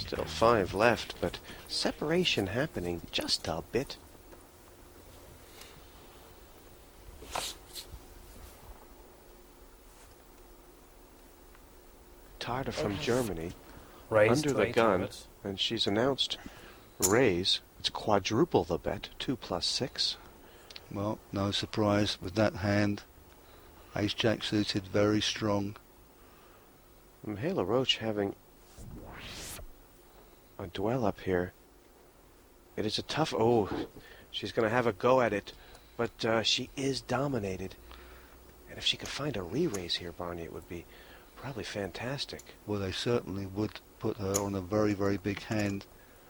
Still 5 left, but separation happening just a bit. Tarda from Germany Raised under to the 8 gun, orbits. and she's announced raise. It's quadruple the bet, 2 plus 6. Well, no surprise with that hand. Ace-Jack suited, very strong. Mihaela Roach having a dwell up here. It is a tough... Oh, she's going to have a go at it, but she is dominated. And if she could find a re-raise here, Barney, it would be probably fantastic. Well, they certainly would put her on a very, very big hand,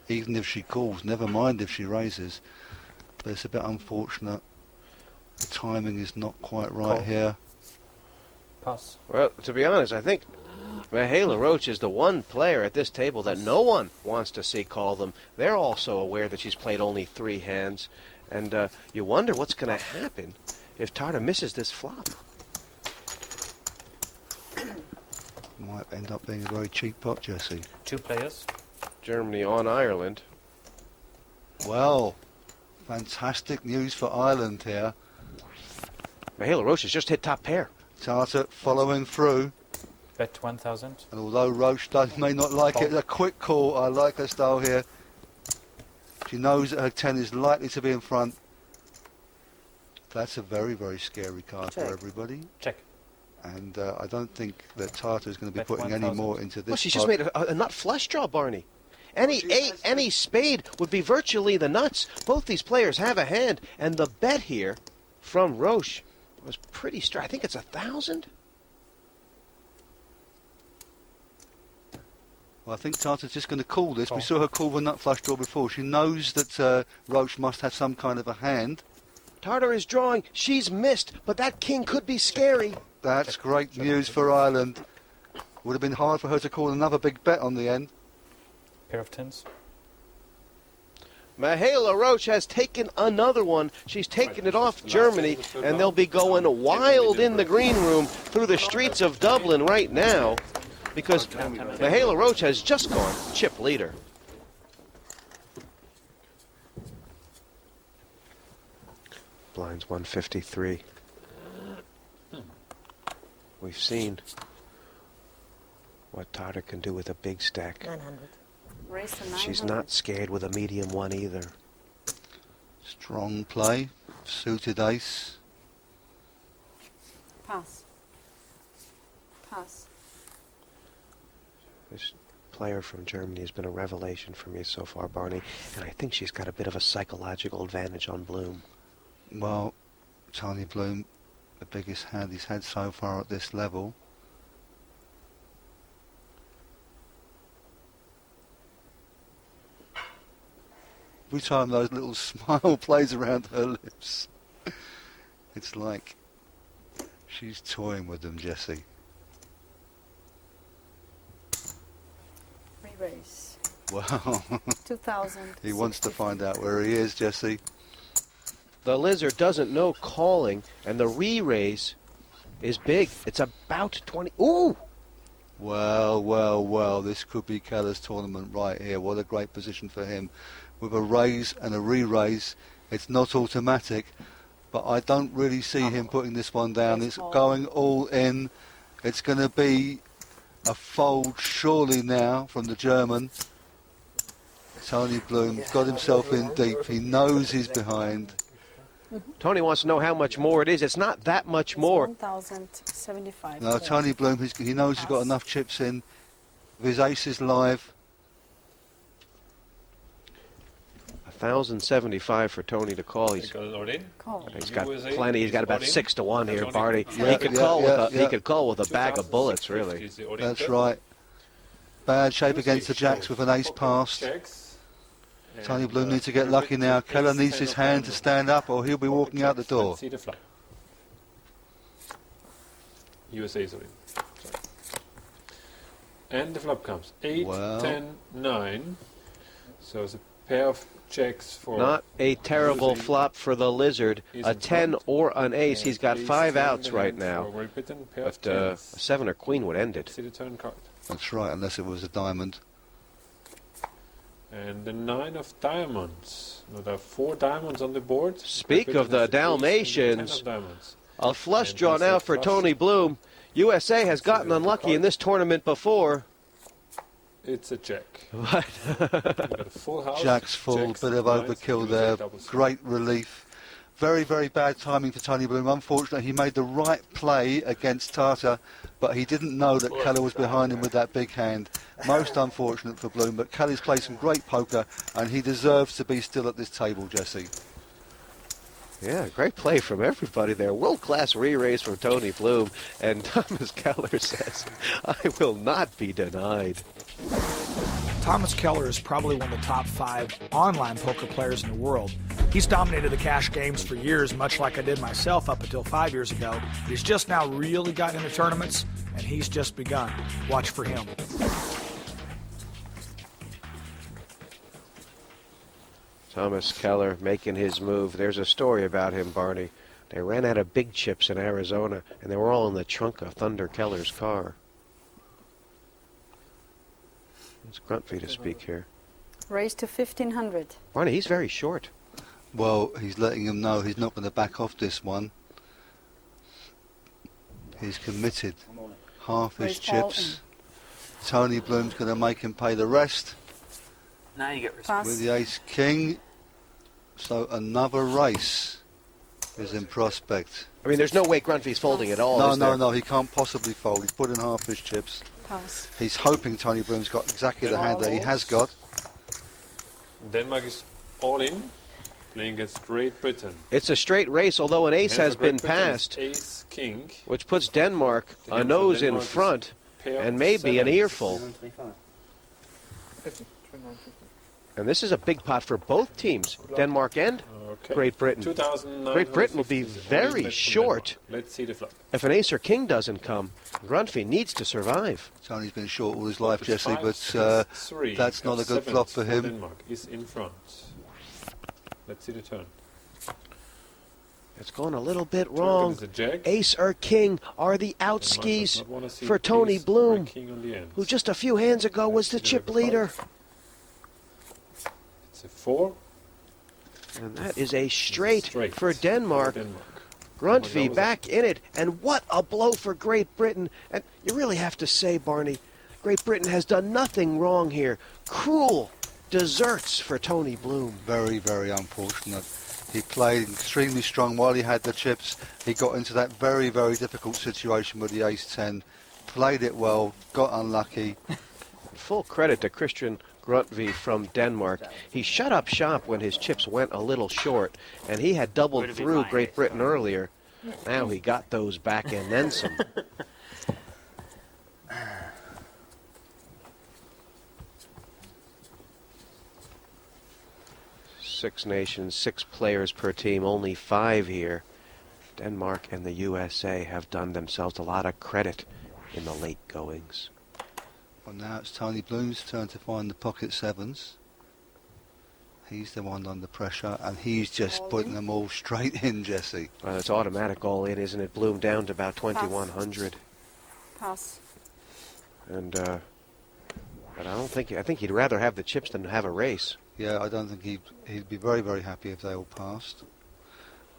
even if she calls, never mind if she raises. But it's a bit unfortunate. The timing is not quite right Call. here. Pass. Well, to be honest, I think Mihaela Roach is the one player at this table that no one wants to see call them. They're also aware that she's played only 3 hands, and you wonder what's going to happen if Tarda misses this flop. Might end up being a very cheap pot, Jesse. 2 players. Germany on Ireland. Well, fantastic news for Ireland here. Mihaela Roach has just hit top pair. Tarta following through. Bet 1,000. And although Roach may not like it, a quick call. I like her style here. She knows that her 10 is likely to be in front. That's a very, very scary card for everybody. Check. And I don't think that Tarta is going to be Bet putting any 1,000. more into this. Well, she's pot. just made a nut flush draw, Barney. Any 8, any spade would be virtually the nuts. Both these players have a hand, and the bet here from Roche was pretty strong. I think it's 1,000. Well, I think Tarta's just going to call this. Call. We saw her call the nut flush draw before. She knows that Roche must have some kind of a hand. Tartar is drawing. She's missed, but that king could be scary. That's great news for Ireland. Would have been hard for her to call another big bet on the end. Pair of 10s. Mihaela Roach has taken another one. She's taken it off Germany, and they'll be going wild in the green room through the streets of Dublin right now because Mihaela Roach has just gone chip leader. Blinds 153. We've seen what Tartar can do with a big stack. 900. Raise to 900. She's not scared with a medium one either. Strong play. Suited ace. Pass. Pass. This player from Germany has been a revelation for me so far, Barney, and I think she's got a bit of a psychological advantage on Bloom. Well, Tony Bloom, the biggest hand he's had so far at this level. Every time those little smile plays around her lips, it's like she's toying with them, Jesse. Re-raise. Wow. 2,000. He wants to find out where he is, Jesse. The Lizard doesn't know calling, and the re-raise is big. It's about 20. Ooh! Well, well, well, this could be Keller's tournament right here. What a great position for him. With a raise and a re-raise, it's not automatic, but I don't really see him putting this one down. It's going all in. It's going to be a fold surely now from the German. Tony Bloom got himself in deep. He knows he's behind. Tony wants to know how much more it is. It's not that much more. 1,075. No, Tony Bloom, he knows he's got enough chips in. If his ace is live, 1,075 for Tony to call. He's Call. got plenty. He's got about 6 to 1 here, Barty. Yeah, He could yeah, call yeah, with yeah. he could call with a bag of bullets, really. that's right. Bad shape against the jacks with an ace passed. Tony Bloom needs to get lucky now. Keller needs his hand to stand up or he'll be walking out the door. See the flop. USA is in. And the flop comes 8, Well. 10, 9. So it's a pair of checks for. Not a terrible Usually flop for the Lizard. he's A in 10 front. or an ace. And He's got ace 5 in outs the right hand now. for Great Britain, pair of But a tens. 7 or queen would end it. See the turn card. That's right, unless it was a diamond. And the 9 of diamonds. Now there are 4 diamonds on the board. Speak Great of Britain the has the ace and the 10 Dalmatians. of diamonds. A flush And drawn that's a out for flush. Tony Bloom. USA has gotten unlucky in this tournament before. It's a jack. But We've got a full house. Jack's full, Jacks, bit of nines, overkill USA there. doubles. Great relief. Very, very bad timing for Tony Bloom. Unfortunately, he made the right play against Tata, but he didn't know that Keller was behind him with that big hand. Most unfortunate for Bloom, but Kelly's played some great poker, and he deserves to be still at this table, Jesse. yeah, great play from everybody there. World-class re-raise from Tony Bloom. And Thomas Keller says, I will not be denied. Thomas Keller is probably one of the top 5 online poker players in the world. He's dominated the cash games for years, much like I did myself up until 5 years ago. But he's just now really gotten into tournaments, and he's just begun. Watch for him. Thomas Keller making his move. There's a story about him, Barney. They ran out of big chips in Arizona, and they were all in the trunk of Thunder Keller's car. It's Gruntfee to speak here. Raise to 1,500. Barney, he's very short. Well, he's letting him know he's not going to back off this one. He's committed. Half his Raise all chips. Tony Bloom's going to make him pay the rest Now you get respect. Pass. with the ace-king. So another race is in prospect. I mean, there's no way Gruntfee's folding at all. No, is there? no, no, he can't possibly fold. He's put in half his chips. Pass. He's hoping Tony Bloom's got exactly the hand that he has got. Denmark is all in, playing against Great Britain. It's a straight race, although an ace Hand has for Great been Britain is passed, Ace King. which puts Denmark The a hand for nose in Denmark is front pair and of maybe an sevens. earful. And this is a big pot for both teams, Denmark and Okay. Great Britain. 2,950 Great Britain will be is the only very bet from short. Denmark. Let's see the flop. If an ace or king doesn't come, Gruntfee needs to survive. Tony's been short all his life, It's Jesse, five, but six, three. that's not Got a good sevens flop for him. Denmark is in front. Let's see the turn. It's going a little bit Turn wrong. is a jack. Ace or king are the Denmark does outskis not wanna see for Tony ace or Bloom, king on the ends. who just a few hands ago was the Let's see chip the leader. It's a 4. And that is a straight for Denmark. Denmark. Gruntfee back in it, and what a blow for Great Britain. And you really have to say, Barney, Great Britain has done nothing wrong here. Cruel desserts for Tony Bloom. Very, very unfortunate. He played extremely strong while he had the chips. He got into that very, very difficult situation with the ace-10. Played it well, got unlucky. Full credit to Christian Gruntve from Denmark. He shut up shop when his chips went a little short, and he had doubled through Great Britain earlier. Now he got those back and then some. Six nations, 6 players per team, only 5 here. Denmark and the USA have done themselves a lot of credit in the late goings. Well, now it's Tony Bloom's turn to find the pocket sevens. He's the one under pressure, and he's just putting them all straight in, Jesse. Well, it's automatic all in, isn't it? Bloom down to about 2,100. Pass. And, but I think he'd rather have the chips than have a race. Yeah, I don't think he'd be very, very happy if they all passed.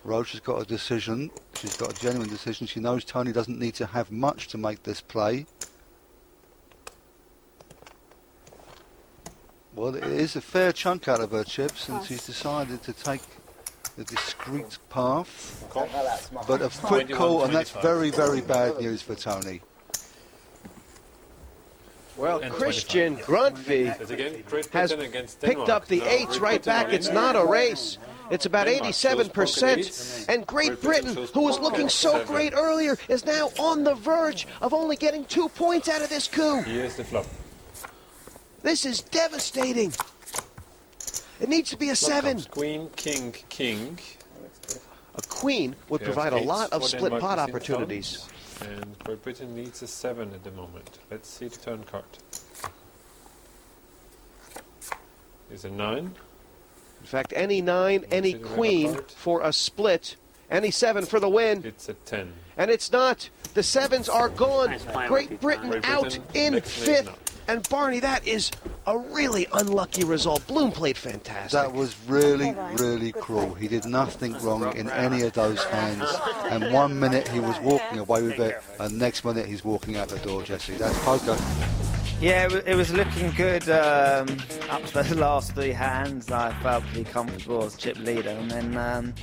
Roach has got a decision. She's got a genuine decision. She knows Tony doesn't need to have much to make this play. Well, it is a fair chunk out of her chips, and she's decided to take the discreet path. But a quick call, and that's very, very bad news for Tony. Well, And Christian Gruntve But again, Great has Britain against picked Denmark. up the Now, 8s Great right Britain back. are It's in. not a race. It's about Denmark shows pocket 87%. eights. And Great Great Britain Britain, shows who was pocket looking so sevens. great earlier, is now on the verge of only getting 2 points out of this coup. Here's the flop. This is devastating. It needs to be a Flop 7. comes Queen, king, king. A queen would Pair of provide a eights lot of for split Denmark pot is in opportunities. front, And Great Britain needs a 7 at the moment. Let's see the turn card. Is a 9. In fact, any 9, any see the queen card? for a split, any 7 for the win. It's a 10. And it's not. The 7s are gone. Nice play, Great Ricky. Britain Great out Britain in next 5th. leg now. And Barney, that is a really unlucky result. Bloom played fantastic. That was really, really cruel. He did nothing wrong in any of those hands. And 1 minute he was walking away with it, and next minute he's walking out the door, Jesse. That's poker. Yeah, it was looking good up to the last 3 hands. I felt pretty comfortable as chip leader, and then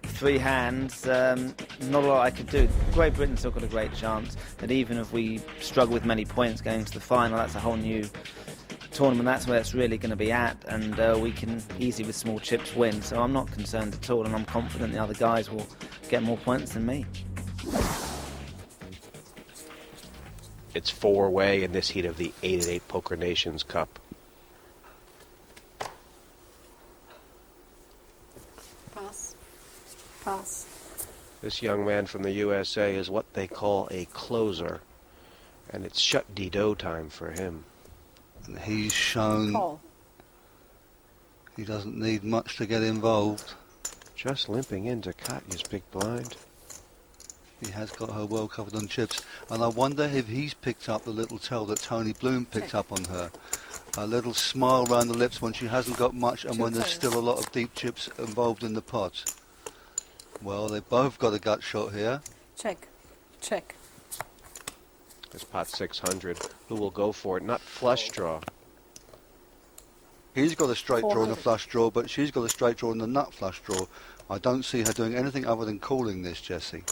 3 hands, not a lot I could do. Great Britain still got a great chance, but even if we struggle with many points going to the final, that's a whole new tournament. That's where it's really going to be at, and we can easily with small chips win. So I'm not concerned at all, and I'm confident the other guys will get more points than me. It's 4-way in this heat of the 8-8 Poker Nations Cup. Pass. Pass. This young man from the USA is what they call a closer, and it's shut-de-do time for him. And he's shown Call. he doesn't need much to get involved. Just limping into Katya's big blind. He has got her well covered on chips, and I wonder if he's picked up the little tell that Tony Bloom picked up on her. A little smile round the lips when she hasn't got much and when there's still a lot of deep chips involved in the pot. Well, they've both got a gut shot here. Check. Check. This pot's 600. Who will go for it? Not flush draw. He's got a straight draw and a 400. flush draw, but she's got a straight draw and a nut flush draw. I don't see her doing anything other than calling this, Jesse.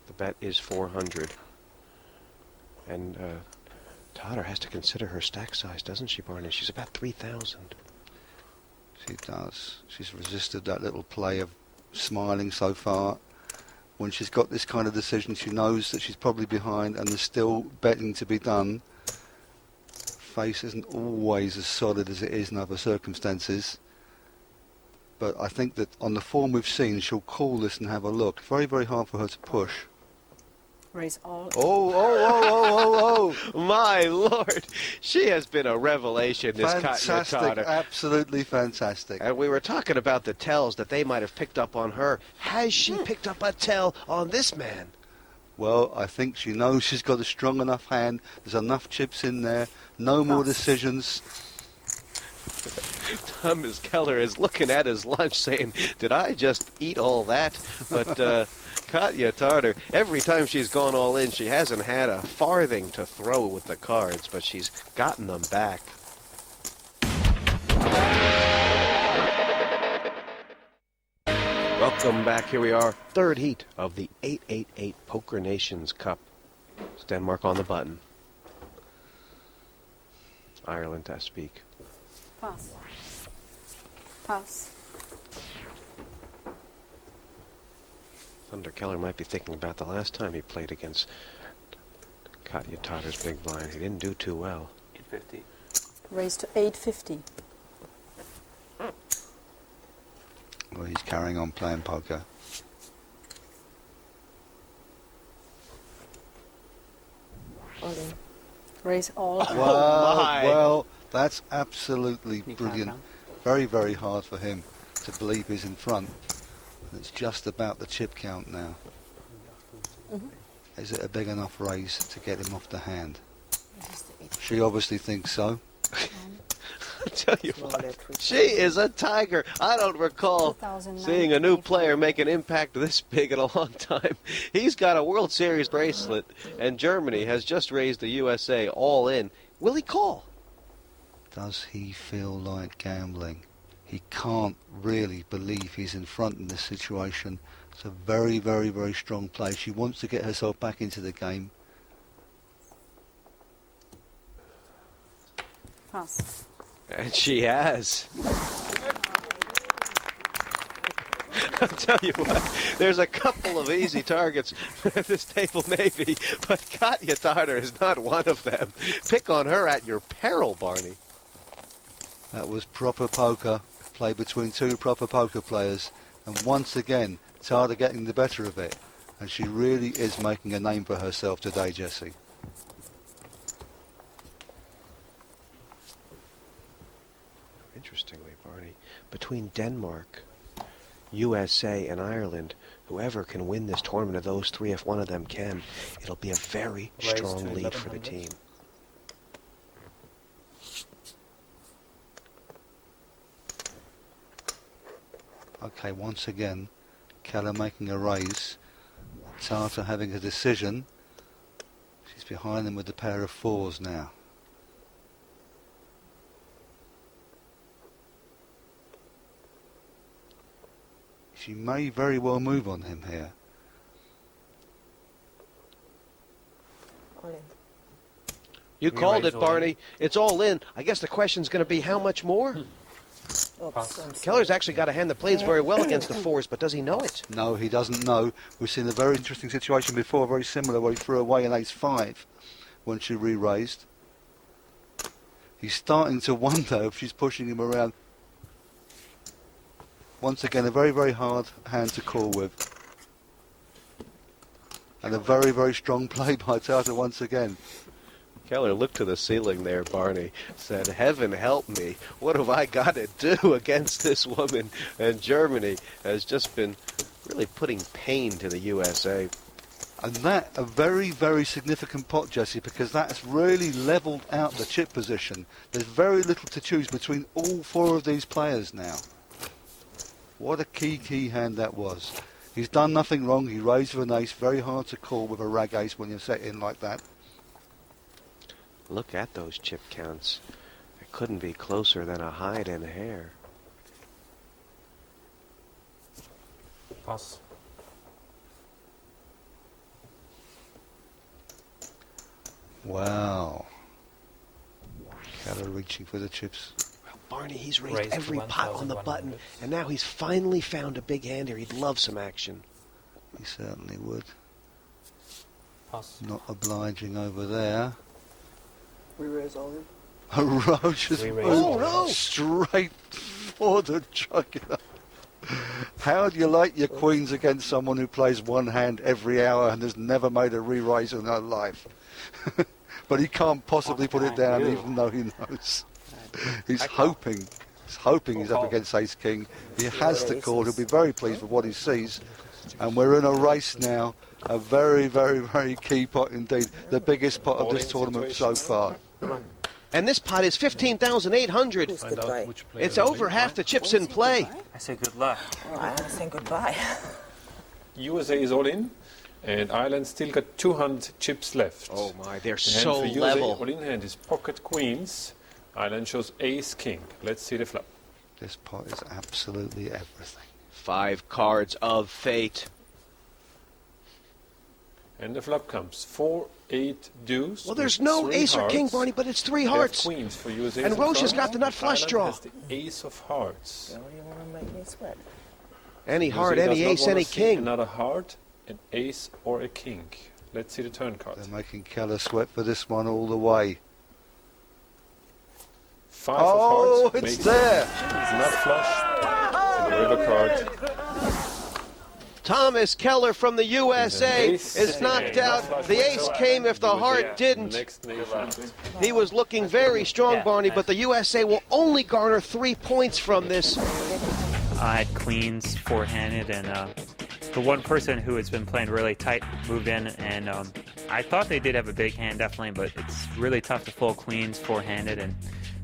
The bet is 400. And Totter has to consider her stack size, doesn't she, Barney? She's about 3,000. She does. She's resisted that little play of smiling so far. When she's got this kind of decision, she knows that she's probably behind and there's still betting to be done. Face isn't always as solid as it is in other circumstances. But I think that on the form we've seen, she'll call this and have a look. Very, very hard for her to push. Raise all. Oh. My Lord, she has been a revelation, this Katya Fantastic, Totter. absolutely fantastic. And we were talking about the tells that they might have picked up on her. Has she picked up a tell on this man? Well, I think she knows she's got a strong enough hand. There's enough chips in there. No more decisions. Thomas Keller is looking at his lunch saying, did I just eat all that? But Katya Totter, every time she's gone all in, she hasn't had a farthing to throw with the cards, but she's gotten them back. Welcome back. Here we are, third heat of the 888 Poker Nations Cup. It's Denmark on the button. Ireland to speak. Pass. Pass. Thunder Keller might be thinking about the last time he played against Katya Totter's big blind. He didn't do too well. 850. Raise to 850. Well, he's carrying on playing poker. Raise all. Well, that's absolutely You can't brilliant. count. Very, very hard for him to believe he's in front. It's just about the chip count now. Is it a big enough raise to get him off the hand? She obviously thinks so. I'll tell you what, she is a tiger. I don't recall 2009. seeing a new player make an impact this big in a long time. He's got a World Series bracelet, and Germany has just raised the USA all in. Will he call? Does he feel like gambling? He can't really believe he's in front in this situation. It's a very, very, very strong play. She wants to get herself back into the game. Pass. And she has. I'll tell you what, there's a couple of easy targets at this table maybe, but Katya Totter is not one of them. Pick on her at your peril, Barney. That was proper poker, played between two proper poker players. And once again, Tada getting the better of it. And she really is making a name for herself today, Jesse. Interestingly, Barney, between Denmark, USA, and Ireland, whoever can win this tournament of those three, if one of them can, it'll be a very Raise strong to lead for the 1100. team. Okay, once again, Keller making a raise. Tata having a decision. She's behind them with the pair of 4s now. She may very well move on him here. All in. You called raise it, all in. Barney. It's all in. I guess the question's going to be how much more? Oops, I'm sorry. Keller's actually got a hand that plays very well against the 4s, but does he know it? No, he doesn't know. We've seen a very interesting situation before, very similar, where he threw away an ace-5 when she re-raised. He's starting to wonder if she's pushing him around. Once again, a very, very hard hand to call with. And a very, very strong play by Tata once again. Keller looked to the ceiling there, Barney, said, heaven help me, what have I got to do against this woman? And Germany has just been really putting pain to the USA. And that, a very, very significant pot, Jesse, because that's really levelled out the chip position. There's very little to choose between all 4 of these players now. What a key hand that was. He's done nothing wrong. He raised with an ace. Very hard to call with a rag ace when you're set in like that. Look at those chip counts. It couldn't be closer than a hide and hair. Pass. Wow. Keller reaching for the chips. Well, Barney, he's raised Raised every pot on the 1,100. button, and now he's finally found a big hand here. He'd love some action. He certainly would. Pass. Not obliging over there. We raise all in. Roach has Re-raise. moved Oh, no. straight for the jugular. How do you like your queens against someone who plays one hand every hour and has never made a re-raise in her life? But he can't possibly put it down even though he knows. He's hoping he's up against ace king. He has to call. He'll be very pleased with what he sees. And we're in a race now. A very, very, very key pot indeed. The biggest pot of this tournament so far. And this pot is 15,800. Find out which player It's will over win. half the chips in play. I say good luck. Oh, I saying goodbye. USA is all in, and Ireland still got 200 chips left. Oh my, they're The hand so for USA level. all in hand is pocket queens. Ireland shows ace king. Let's see the flop. This pot is absolutely everything. 5 cards of fate. And the flop comes 4, 8 deuce. Well, there's with no 3 ace or king, hearts. Barney, but it's 3 They have hearts. queens for USA. And in Roche has front. got the nut flush Ireland draw. has the ace of hearts. Oh, you want to make me sweat? Any heart, USA any does not ace, wanna any see king. Another heart, an ace, or a king. Let's see the turn card. They're making Keller sweat for this one all the way. 5 Oh, of hearts. it's makes there. Nut flush. And the river card. Thomas Keller from the USA Ace. is knocked out. The ace came if the heart didn't. Next nation. He was looking very strong, Barney, but the USA will only garner 3 points from this. I had queens four-handed, and the one person who has been playing really tight moved in, and I thought they did have a big hand, definitely, but it's really tough to fold queens four-handed, and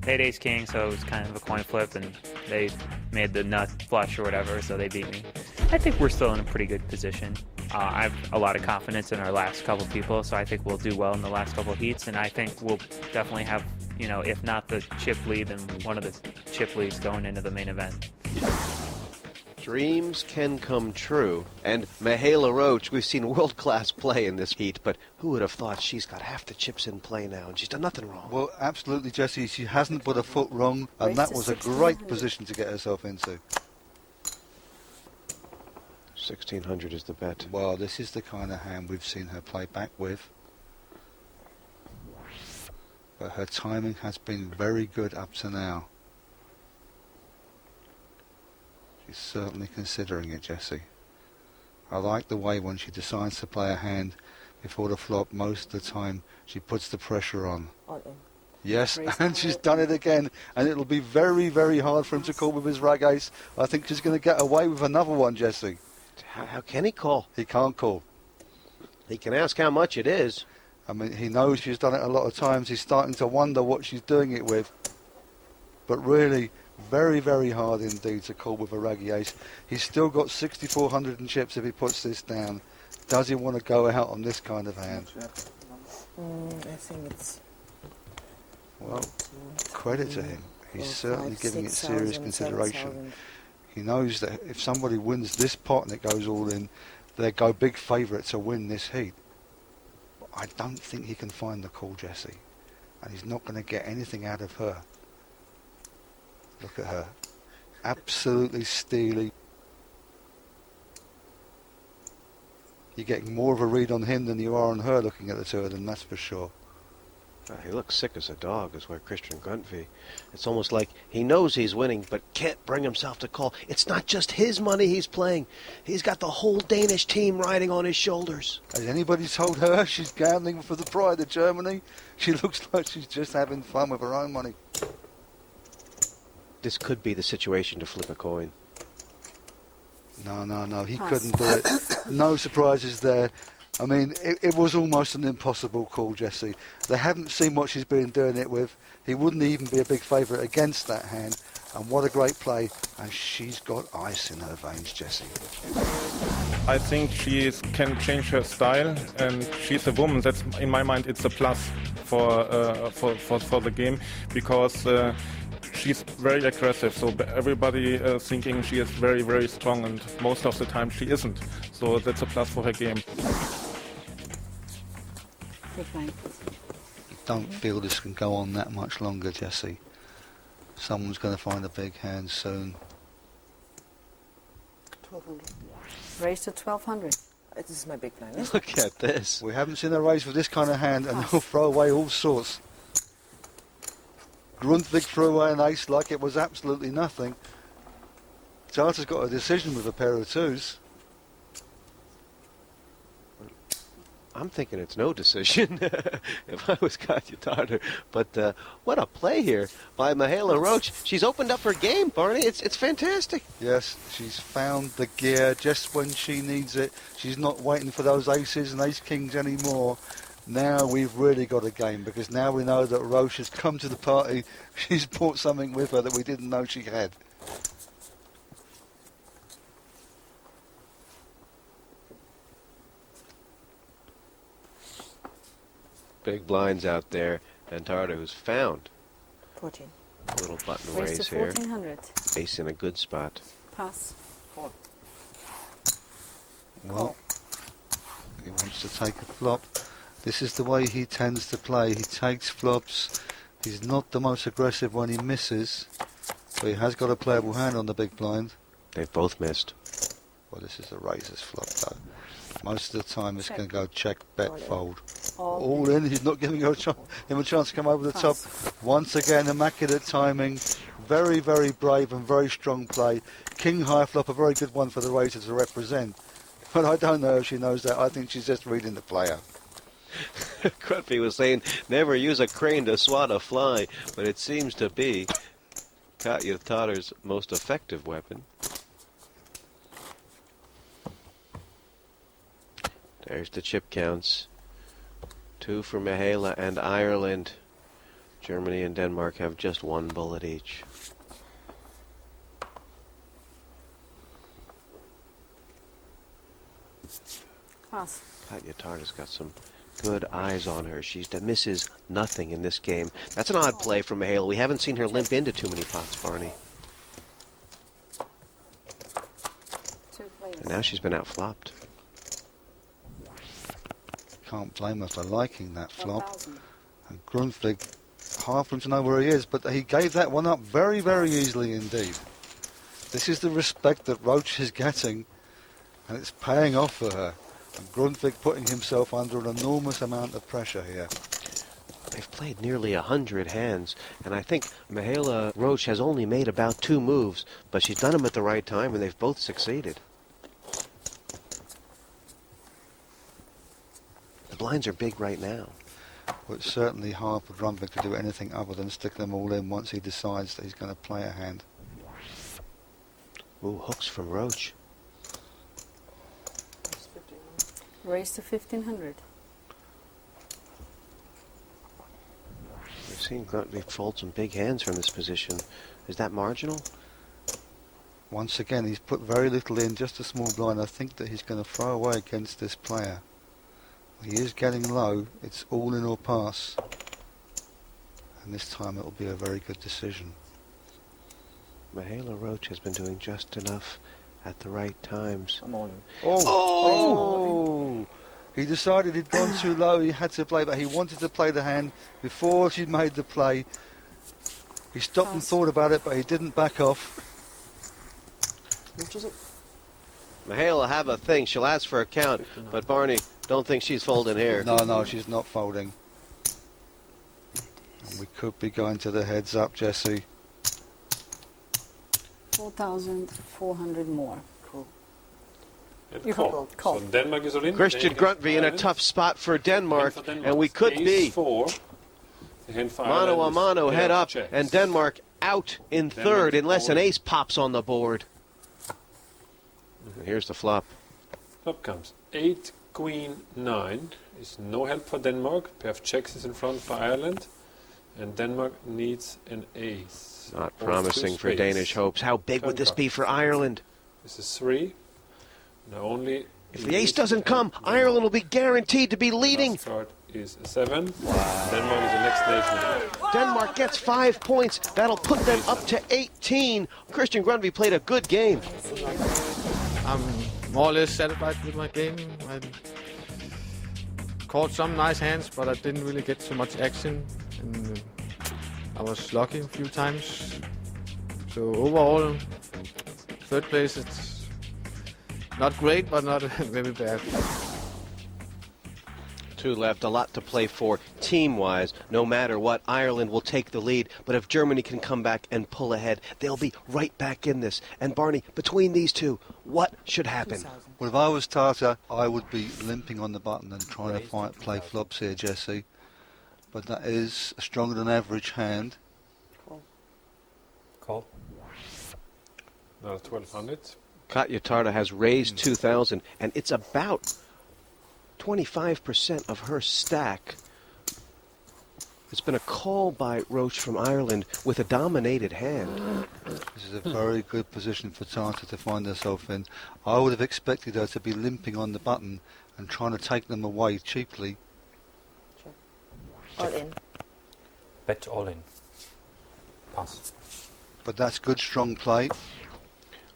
they had ace king, so it was kind of a coin flip, and they made the nut flush or whatever, so they beat me. I think we're still in a pretty good position. I have a lot of confidence in our last couple people, so I think we'll do well in the last couple heats, and I think we'll definitely have, you know, if not the chip lead, then one of the chip leads going into the main event. Dreams can come true. And Mihaela Roach, we've seen world-class play in this heat, but who would have thought she's got half the chips in play now, and she's done nothing wrong. Well, absolutely, Jesse. She hasn't put a foot wrong, and that was a great position to get herself into. 1,600 is the bet. Well, this is the kind of hand we've seen her play back with. But her timing has been very good up to now. She's certainly considering it, Jesse. I like the way when she decides to play a hand before the flop, most of the time she puts the pressure on. All in. Yes, Raise and the she's heart. done it again, and it'll be very, very hard for him to call with his rag ace. I think she's going to get away with another one, Jesse. How can he call? He can't call. He can ask how much it is. I mean, he knows she's done it a lot of times. He's starting to wonder what she's doing it with. But really, Very, very hard indeed to call with a raggy ace. He's still got 6,400 in chips if he puts this down. Does he want to go out on this kind of hand? I think it's Well, credit to him. He's certainly giving it serious 6,000, consideration. 7,000. He knows that if somebody wins this pot and it goes all in, they go big favourite to win this heat. I don't think he can find the call, Jesse. And he's not going to get anything out of her. Look at her. Absolutely steely. You're getting more of a read on him than you are on her looking at the two of them, that's for sure. He looks sick as a dog, is where Christian Grundtvig. It's almost like he knows he's winning, but can't bring himself to call. It's not just his money he's playing. He's got the whole Danish team riding on his shoulders. Has anybody told her she's gambling for the pride of Germany? She looks like she's just having fun with her own money. This could be the situation to flip a coin. No, he couldn't do it. No surprises there. I mean, it was almost an impossible call, Jesse. They haven't seen what she's been doing it with. He wouldn't even be a big favourite against that hand. And what a great play. And she's got ice in her veins, Jesse. I think she can change her style, and she's a woman. That's, in my mind, it's a plus for the game, because she's very aggressive. So everybody thinking she is very, very strong, and most of the time she isn't. So that's a plus for her game. Don't feel this can go on that much longer, Jesse. Someone's going to find a big hand soon. 1,200. Raise to 1,200. This is my big blind. Yes? Look at this. We haven't seen a raise with this kind of hand, and they'll throw away all sorts. Grundtvig threw away an ace like it was absolutely nothing. Tartar's got a decision with a pair of twos. I'm thinking it's no decision if I was Katja Tartar. But what a play here by Mihaela Roach. She's opened up her game, Barney. It's fantastic. Yes, she's found the gear just when she needs it. She's not waiting for those aces and ace-kings anymore. Now we've really got a game, because now we know that Roach has come to the party. She's brought something with her that we didn't know she had. Big blinds out there, and Tartar, who's found 14. a little button Raise raise to here. 1,400. Ace in a good spot. Pass. Well, he wants to take a flop. This is the way he tends to play. He takes flops. He's not the most aggressive when he misses, but he has got a playable hand on the big blind. They've both missed. Well, this is a raiser's flop, though. Most of the time it's going to go check, bet, fold. All in. He's not giving him a chance to come over the top. Once again, immaculate timing. Very, very brave and very strong play. King high flop, a very good one for the raiser to represent. But I don't know if she knows that. I think she's just reading the player. Crutby was saying, never use a crane to swat a fly, but it seems to be Katja Tartar's most effective weapon. There's the chip counts. 2 for Mihaela and Ireland. Germany and Denmark have just 1 bullet each. Pass. Katja Tartar's got some good eyes on her. She misses nothing in this game. That's an odd play from Mihaela. We haven't seen her limp into too many pots, Barney. And now she's been outflopped. Can't blame her for liking that flop. And Grundtvig, hard for him to know where he is, but he gave that one up very, very easily indeed. This is the respect that Roach is getting, and it's paying off for her. And Grundtvig putting himself under an enormous amount of pressure here. They've played nearly 100 hands, and I think Mihaela Roach has only made about 2 moves, but she's done them at the right time, and they've both succeeded. The blinds are big right now. Well, it's certainly hard for Grundtvig to do anything other than stick them all in once he decides that he's going to play a hand. Ooh, hooks from Roach. Raise to 1,500. We've seen Grundy fold some big hands from this position. Is that marginal? Once again, he's put very little in, just a small blind. I think that he's going to throw away against this player. He is getting low. It's all in or pass. And this time it will be a very good decision. Mihaela Roach has been doing just enough at the right times. I'm all in. Oh! He decided he'd gone too low. He had to play, but he wanted to play the hand before she made the play. He stopped and thought about it, but he didn't back off. What is it? Mihaela have a thing. She'll ask for a count, but Barney, don't think she's folding here. No, she's not folding. And we could be going to the heads up, Jesse. 4,400 more. Cool. And You call. call. So Denmark is all in. Christian Then against Grundy in a Ireland. tough spot for Denmark, And for Denmark, and we could ace be 4. The hand for mano a Ireland mano, is head up, checks. and Denmark out in Denmark third unless an all in. ace pops on the board. Here's the flop. Flop comes 8, Queen, 9. Is no help for Denmark. Pair of checks is in front for Ireland. And Denmark needs an ace. Not Or promising two for spades. Danish hopes. How big would this be for Ireland? This is 3. Now only. If the ace doesn't come, Ireland will be guaranteed to be leading. Last card is a 7. Denmark is the next nation. Denmark gets 5 points. That'll put them up to 18. Christian Grundy played a good game. I'm more or less satisfied with my game. I caught some nice hands, but I didn't really get so much action. And I was lucky a few times. So overall, third place, it's not great, but not very bad. 2 left, a lot to play for team-wise. No matter what, Ireland will take the lead. But if Germany can come back and pull ahead, they'll be right back in this. And Barney, between these two, what should happen? 2,000. Well, if I was Tata, I would be limping on the button and trying to play flops here, Jesse. But that is a stronger than average hand. Call. Now 1200. Katja Tarta has raised 2,000, and it's about 25% of her stack. It's been a call by Roach from Ireland with a dominated hand. This is a very good position for Tata to find herself in. I would have expected her to be limping on the button and trying to take them away cheaply. All in. Bet all in. Pass. But that's good, strong play.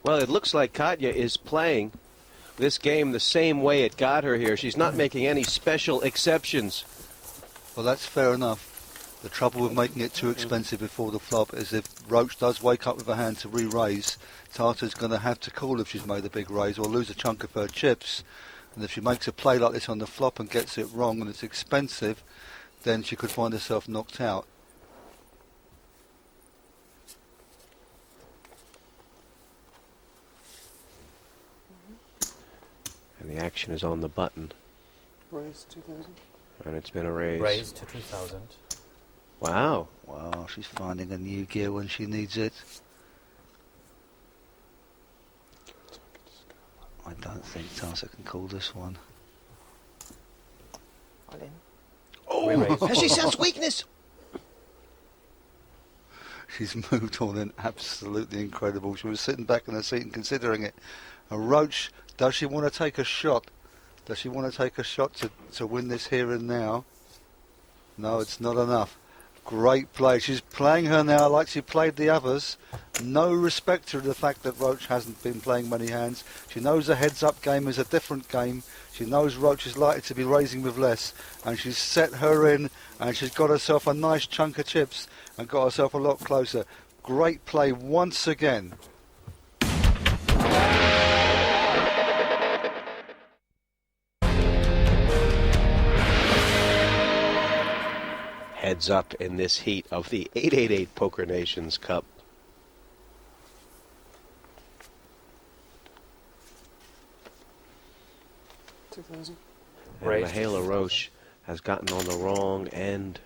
Well, it looks like Katja is playing this game the same way it got her here. She's not making any special exceptions. Well, that's fair enough. The trouble with making it too expensive before the flop is if Roach does wake up with a hand to re-raise, Tata's going to have to call if she's made a big raise or lose a chunk of her chips. And if she makes a play like this on the flop and gets it wrong and it's expensive, then she could find herself knocked out. And the action is on the button. Raise 2,000. And it's been a raise. Raise to 2,000. Wow. Wow, she's finding a new gear when she needs it. I don't think Tata can call this one. All in. Oh, has she sensed weakness? She's moved on in absolutely incredible. She was sitting back in her seat and considering it. And Roach, does she want to take a shot? Does she want to take a shot to win this here and now? No, it's not enough. Great play. She's playing her now like she played the others. No respect to the fact that Roach hasn't been playing many hands. She knows a heads-up game is a different game. She knows Roach is likely to be raising with less. And she's set her in and she's got herself a nice chunk of chips and got herself a lot closer. Great play once again. Heads up in this heat of the 888 Poker Nations Cup. And Raised to Mihaela 2,000. Roach has gotten on the wrong end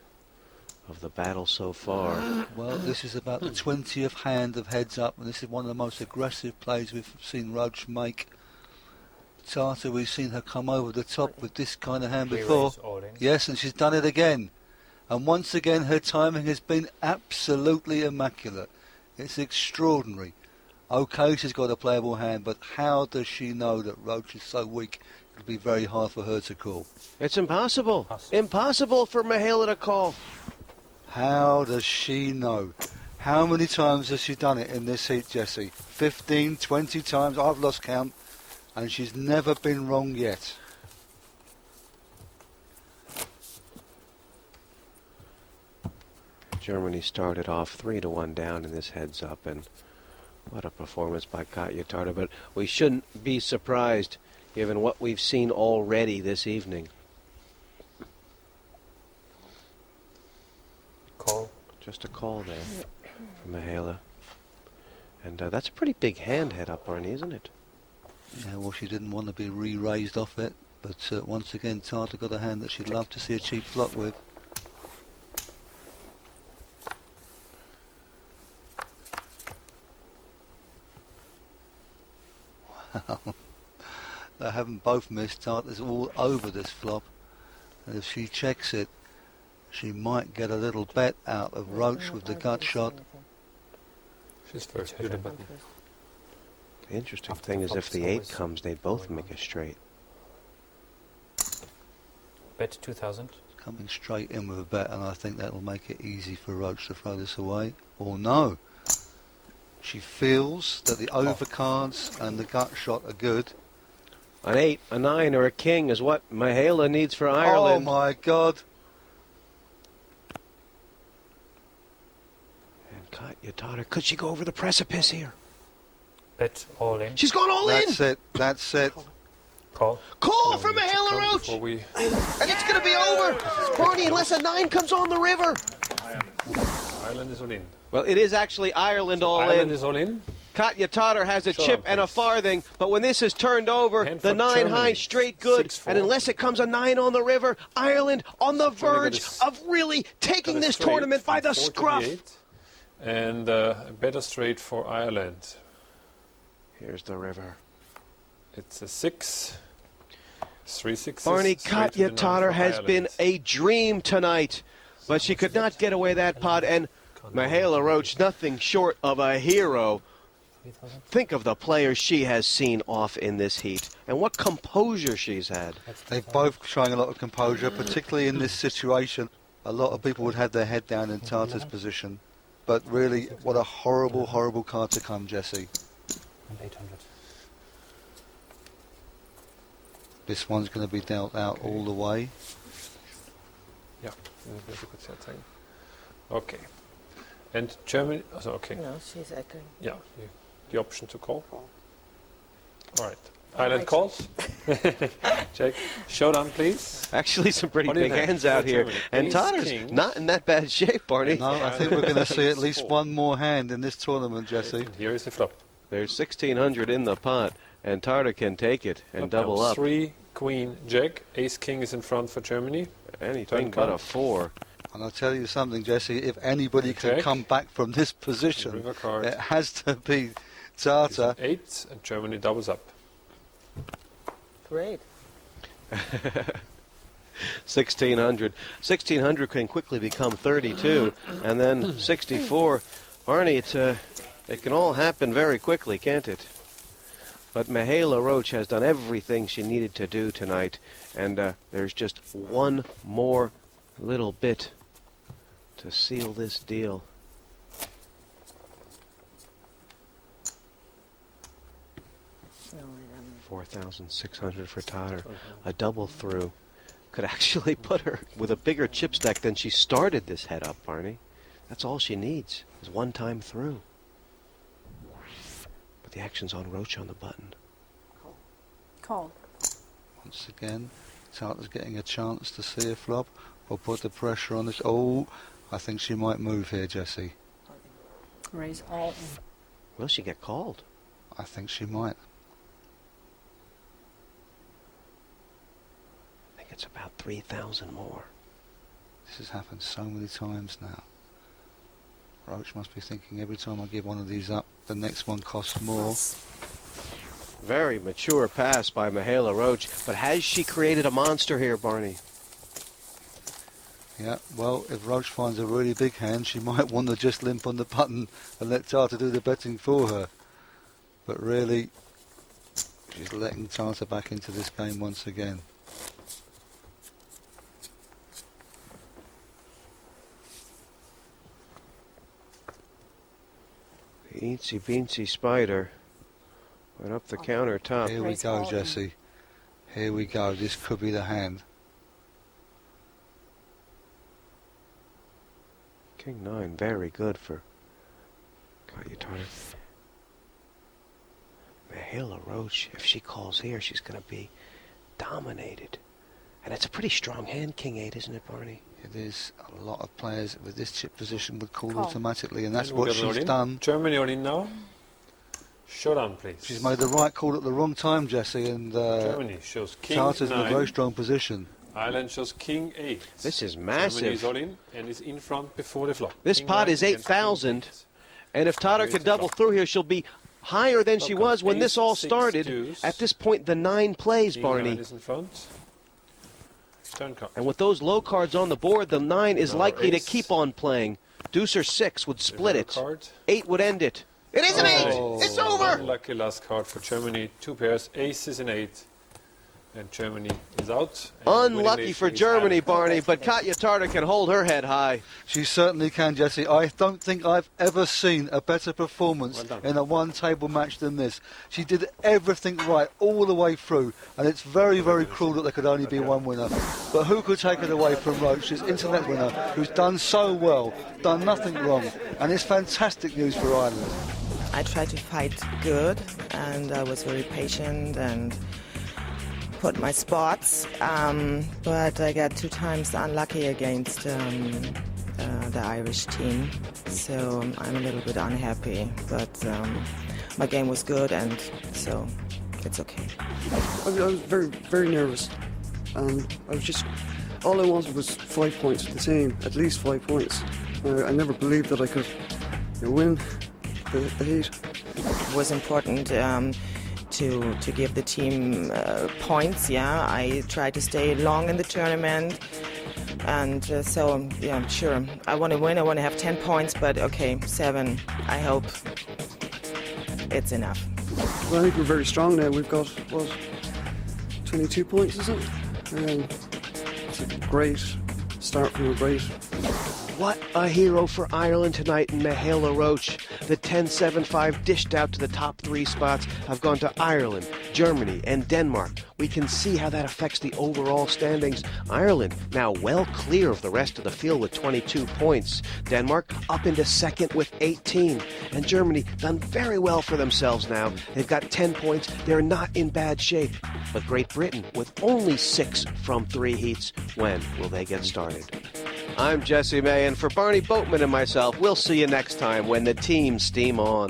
of the battle so far. Well, this is about the 20th hand of heads up, and this is one of the most aggressive plays we've seen Roach make. Tata, we've seen her come over the top with this kind of hand before. Raise all in. Yes, and she's done it again. And once again, her timing has been absolutely immaculate. It's extraordinary. Okay, she's got a playable hand, but how does she know that Roach is so weak it'll be very hard for her to call? It's impossible. Impossible for Mihaela to call. How does she know? How many times has she done it in this heat, Jesse? 15, 20 times? I've lost count. And she's never been wrong yet. Germany started off 3-1 down in this heads-up, and what a performance by Katja Tarter. But we shouldn't be surprised, given what we've seen already this evening. Call. Just a call there from Mihaela. And that's a pretty big hand head-up, Arnie, isn't it? Yeah, well, she didn't want to be re-raised off it, but once again, Tarter got a hand that she'd love to see a cheap flop with. Wow. They haven't both missed. Tarter's all over this flop. And if she checks it, she might get a little bet out of Roach with the gut shot. She's first. Do the button. The interesting thing is if the 8 comes, they both make a straight. Bet 2,000. Coming straight in with a bet, and I think that will make it easy for Roach to throw this away. Or no. She feels that the overcards and the gut shot are good. An 8, a 9, or a king is what Mihaela needs for Ireland. Oh my God. And Katja Tarter, could she go over the precipice here? Bet all in. She's gone all in! That's it, that's it. Call. Call from Mihaela Roach! And it's going to be over! Barney, unless a 9 comes on the river. Ireland is all in. Well, it is actually Ireland all Ireland in. is all in. Katja Tarter has a Show chip on, and a please. farthing, but when this is turned over, Hand the for 9 Germany. high straight good, 6-4. and unless it comes a 9 on the river, Ireland on the Germany verge got of really taking Got a this straight tournament by from the 4 to scruff. 8. And a better straight for Ireland. Here's the river. It's a 6. 3 sixes. Barney, straight to Katja the 9 Tarter for has Ireland. been a dream tonight, but she could not get away that pot, and Mihaela Roach, nothing short of a hero. 3,000. Think of the players she has seen off in this heat, and what composure she's had. They've both showing a lot of composure, particularly in this situation. A lot of people would have their head down in Tarter's position. But really, what a horrible, horrible card to come, Jesse. And 800. This one's going to be dealt out all the way. Yeah, that's a good setting. Okay. And Germany, so okay. No, she's echoing. Yeah, the option to call. All right. Ireland calls. Check. Showdown, please. Actually, some pretty What do you big think? hands out For here. Germany. And Ace, Tarter's king. not in that bad shape, Barney. No, I think we're going to see at least one more hand in this tournament, Jesse. And here is the flop. There's 1,600 in the pot, and Tarter can take it and double up. 3, Queen, Jack. Ace, King is in front for Germany. Anything Turn but a card. 4. And I'll tell you something, Jesse, if anybody can Check. come back from this position, River card. it has to be It's Tarter. an 8, and Germany doubles up. Great. 1,600. 1,600 can quickly become 32, and then 64. Barney, it can all happen very quickly, can't it? But Mihaela Roach has done everything she needed to do tonight, and there's just one more little bit to seal this deal. No, I don't. 4,600 for Tarter. A double through could actually put her with a bigger chip stack than she started this head up, Barney. That's all she needs, is one time through. But the action's on Roach on the button. Call. Once again, Tarter's getting a chance to see a flop or put the pressure on this. Oh, I think she might move here, Jesse. Raise all in. Will she get called? I think she might. I think it's about 3,000 more. This has happened so many times now. Roach must be thinking every time I give one of these up, the next one costs more. Very mature pass by Mihaela Roach, but has she created a monster here, Barney? Yeah, well, if Roach finds a really big hand, she might want to just limp on the button and let Tata do the betting for her. But really, she's letting Tata back into this game once again. Eensy beensy spider went up the countertop. Here we go, Jesse. Here we go. This could be the hand. King 9, very good for Kayatana. Mihaela Roach, if she calls here, she's going to be dominated. And it's a pretty strong hand, King 8, isn't it, Barney? It is. A lot of players with this chip position would call Call. automatically, and that's And what we got she's all in. done. Germany all in now. Showdown, please. She's made the right call at the wrong time, Jesse, and Germany shows King Tata's in a 9. very strong position. Ireland shows King 8. This is Germany massive. is all in and is in front before the flop. This King pot 9 is against King 8,000. 8. And if Tatar Here's could the double flop. through here, she'll be higher than she Flop was when comes this all 8, 6 started. deuce. At this point, the 9 plays, King Barney. 9 is in front. Turn card. And with those low cards on the board, the 9 is Another likely to ace. keep on playing. Deuce or 6 would split it. Card. 8 would end it. It is an 8! Oh. It's over! Unlucky last card for Germany. 2 pairs. Ace is an 8. And Germany is out. And winning Unlucky nation for is Germany, Ireland. Barney, but Katja Tartar can hold her head high. She certainly can, Jesse. I don't think I've ever seen a better performance Well done. in a one-table match than this. She did everything right all the way through, and it's very, very cruel that there could only be one winner. But who could take it away from Roach, this internet winner, who's done so well, done nothing wrong, and it's fantastic news for Ireland. I tried to fight good, and I was very patient and put my spots, but I got 2 times unlucky against the Irish team, so I'm a little bit unhappy, but my game was good, and so it's okay. I was very, very nervous. I was just, all I wanted was 5 points for the team, at least 5 points. I never believed that I could win the heat. It was important to give the team points. Yeah, I tried to stay long in the tournament, and so yeah, sure. I want to win. I want to have 10 points, but okay, 7. I hope it's enough. Well, I think we're very strong now. We've got, what, 22 points, is it? It's a great start from a great. What a hero for Ireland tonight in Mihaela Roach. The 10-7-5 dished out to the top 3 spots have gone to Ireland, Germany, and Denmark. We can see how that affects the overall standings. Ireland now well clear of the rest of the field with 22 points. Denmark up into second with 18. And Germany done very well for themselves now. They've got 10 points. They're not in bad shape. But Great Britain with only 6 from 3 heats. When will they get started? I'm Jesse May, and for Barney Boatman and myself, we'll see you next time when the teams steam on.